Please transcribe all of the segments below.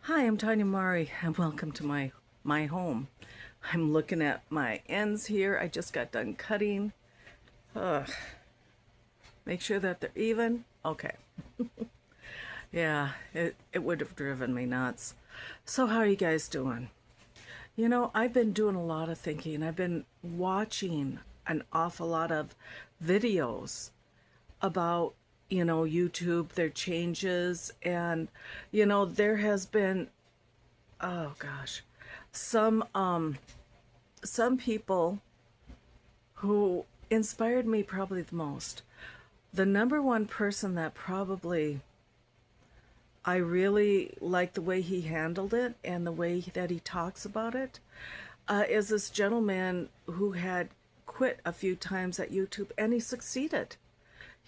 Hi, I'm Tanya Mari, and welcome to my home. I'm looking at my ends here. I just got done cutting. Ugh. Make sure that they're even. Okay. Yeah, it would have driven me nuts. So how are you guys doing? I've been doing a lot of thinking. I've been watching an awful lot of videos about, YouTube, their changes, and there has been, oh gosh, some people who inspired me probably the most. The number one person that probably I really like the way he handled it and the way that he talks about it is this gentleman who had quit a few times at YouTube, and he succeeded.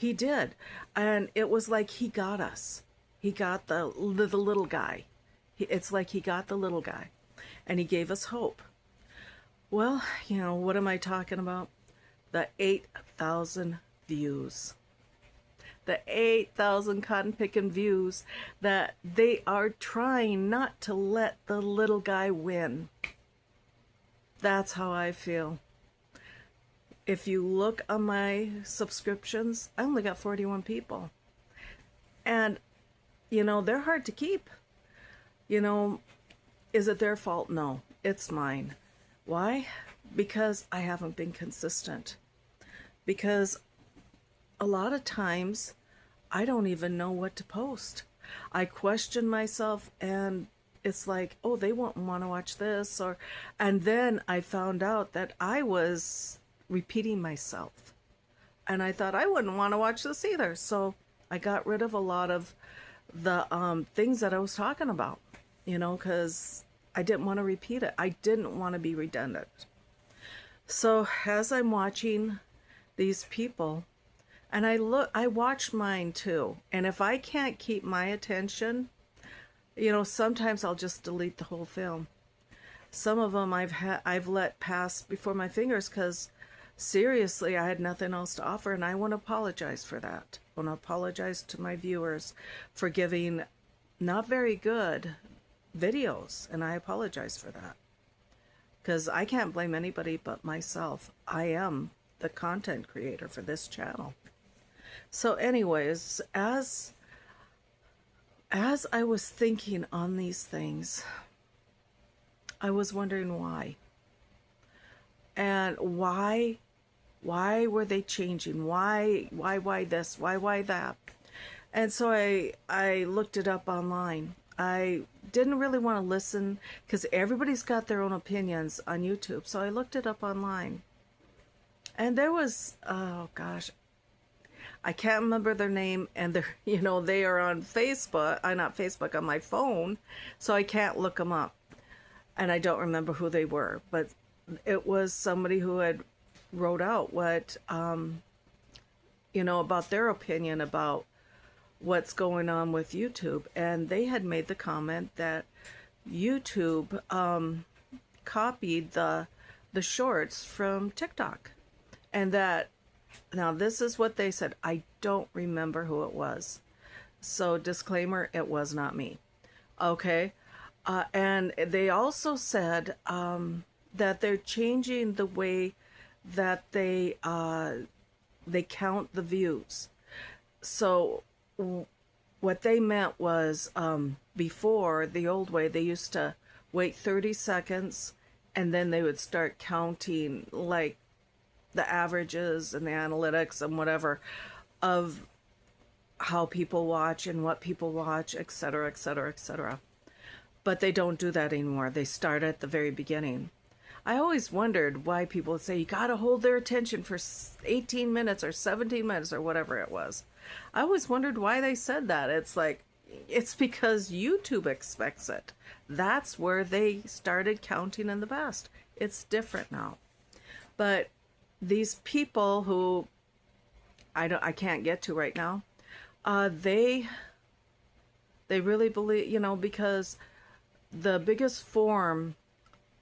He did. And it was like he got us. He got the little guy. It's like he got the little guy and he gave us hope. Well, what am I talking about? The 8,000 views. The 8,000 cotton picking views that they are trying not to let the little guy win. That's how I feel. If you look on my subscriptions, I only got 41 people. And, they're hard to keep. Is it their fault? No, it's mine. Why? Because I haven't been consistent. Because a lot of times I don't even know what to post. I question myself, and it's like, oh, they won't want to watch this, and then I found out that I was repeating myself. And I thought I wouldn't want to watch this either. So I got rid of a lot of the things that I was talking about, because I didn't want to repeat it. I didn't want to be redundant. So as I'm watching these people, and I watch mine too. And if I can't keep my attention, sometimes I'll just delete the whole film. Some of them I've let pass before my fingers because seriously, I had nothing else to offer, and I want to apologize for that. I want to apologize to my viewers for giving not very good videos, and I apologize for that. Because I can't blame anybody but myself. I am the content creator for this channel. So anyways, as I was thinking on these things, I was wondering why. And why were they changing? Why this? Why that? And so I looked it up online. I didn't really want to listen because everybody's got their own opinions on YouTube. So I looked it up online. And there was, oh gosh, I can't remember their name, and they're, they are on Facebook. I'm not Facebook, on my phone, so I can't look them up. And I don't remember who they were, but it was somebody who had wrote out what, about their opinion about what's going on with YouTube. And they had made the comment that YouTube copied the shorts from TikTok. And that, now this is what they said. I don't remember who it was. So disclaimer, it was not me. Okay. And they also said that they're changing the way that they count the views. So what they meant was before, the old way, they used to wait 30 seconds and then they would start counting like the averages and the analytics and whatever of how people watch and what people watch, etc., etc., etc. But they don't do that anymore. They start at the very beginning. I always wondered why people would say you got to hold their attention for 18 minutes or 17 minutes or whatever it was. I always wondered why they said that. It's like, it's because YouTube expects it. That's where they started counting in the best. It's different now. But these people who I can't get to right now, they really believe, because the biggest form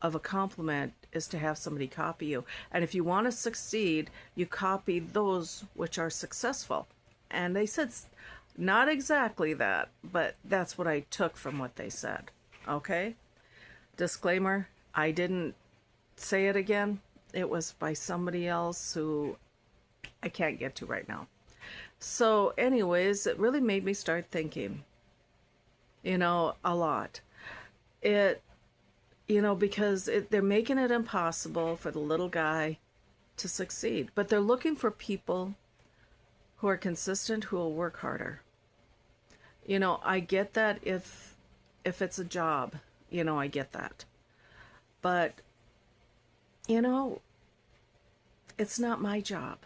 of a compliment is to have somebody copy you. And if you want to succeed, you copy those which are successful. And they said not exactly that, but that's what I took from what they said. Okay? Disclaimer, I didn't say it again. It was by somebody else who I can't get to right now. So, anyways, it really made me start thinking, a lot. It, because they're making it impossible for the little guy to succeed. But they're looking for people who are consistent, who will work harder. I get that if it's a job, I get that. But, it's not my job.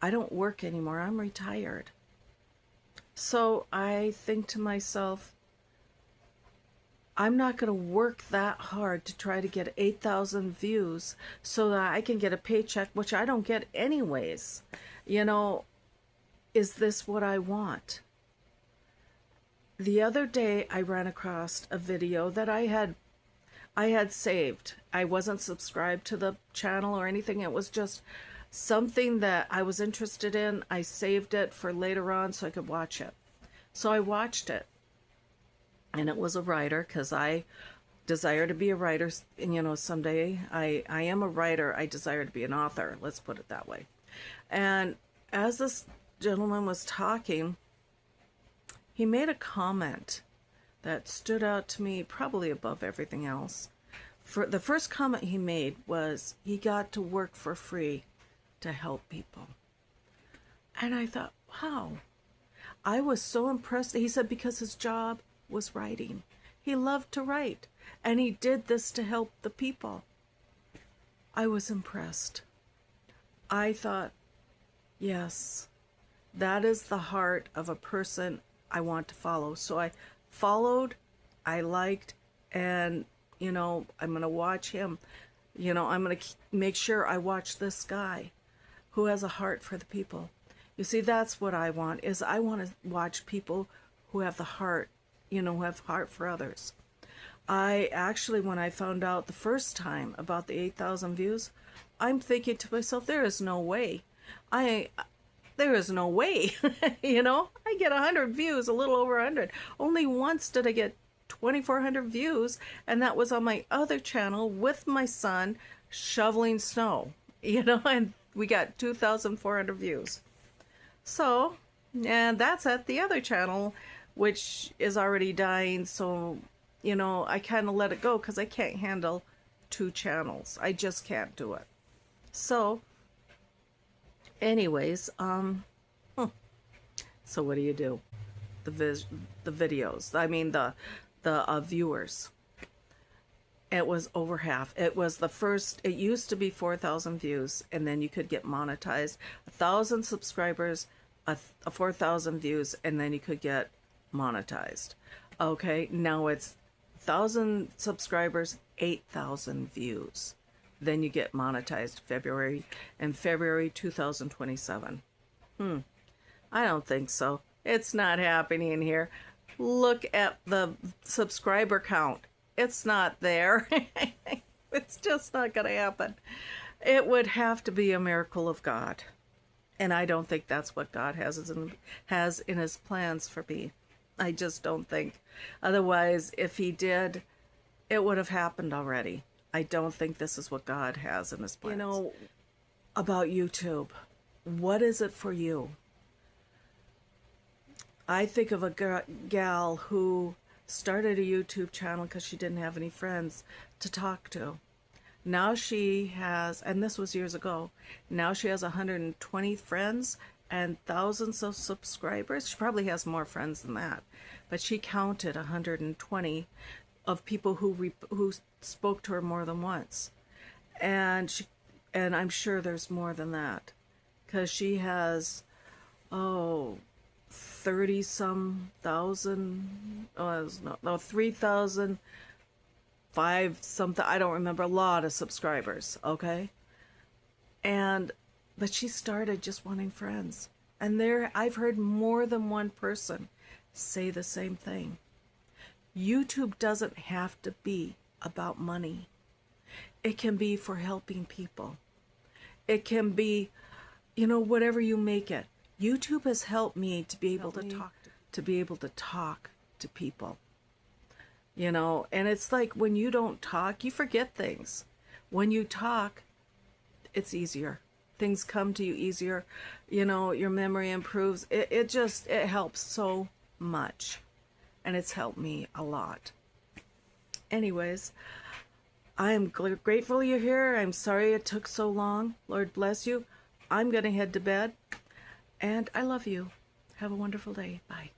I don't work anymore. I'm retired. So I think to myself, I'm not going to work that hard to try to get 8,000 views so that I can get a paycheck, which I don't get anyways. Is this what I want? The other day I ran across a video that I had saved. I wasn't subscribed to the channel or anything. It was just something that I was interested in. I saved it for later on so I could watch it. So I watched it. And it was a writer, because I desire to be a writer. And, someday I am a writer. I desire to be an author. Let's put it that way. And as this gentleman was talking, he made a comment that stood out to me probably above everything else. For the first comment he made was he got to work for free to help people. And I thought, wow. I was so impressed. He said because his job was writing. He loved to write. And he did this to help the people. I was impressed. I thought, yes, that is the heart of a person I want to follow. So I followed, I liked, and, I'm going to watch him. I'm going to make sure I watch this guy who has a heart for the people. You see, that's what I want, is I want to watch people who have the heart, who have heart for others. I actually, when I found out the first time about the 8,000 views, I'm thinking to myself, there is no way. There is no way. I get 100 views, a little over 100. Only once did I get 2,400 views, and that was on my other channel with my son shoveling snow, and we got 2,400 views. So, and that's at the other channel, which is already dying. So, I kind of let it go because I can't handle 2 channels. I just can't do it. So, anyways, so what do? The videos. I mean, the viewers. It was over half. It was the first. It used to be 4,000 views, and then you could get monetized. 1,000 subscribers, 4,000 views, and then you could get monetized. Okay, now it's 1,000 subscribers, 8,000 views. Then you get monetized February 2027. I don't think so. It's not happening here. Look at the subscriber count. It's not there. It's just not going to happen. It would have to be a miracle of God. And I don't think that's what God has in his plans for me. I just don't think. Otherwise, if he did, it would have happened already. I don't think this is what God has in his plans. About YouTube, what is it for you? I think of a gal who started a YouTube channel because she didn't have any friends to talk to. Now she has, and this was years ago, now she has 120 friends and thousands of subscribers. She probably has more friends than that, but she counted 120 of people who spoke to her more than once. And I'm sure there's more than that, because she has 30 some thousand, 3,000, 5 something, I don't remember, a lot of subscribers. Okay, but she started just wanting friends, and I've heard more than one person say the same thing. YouTube doesn't have to be about money. It can be for helping people. It can be, whatever you make it. YouTube has helped me to be able to talk to people. you know. And it's like when you don't talk, you forget things. When you talk, it's easier. Things come to you easier. You know, your memory improves. It helps so much. And it's helped me a lot. Anyways, I am grateful you're here. I'm sorry it took so long. Lord bless you. I'm going to head to bed. And I love you. Have a wonderful day. Bye.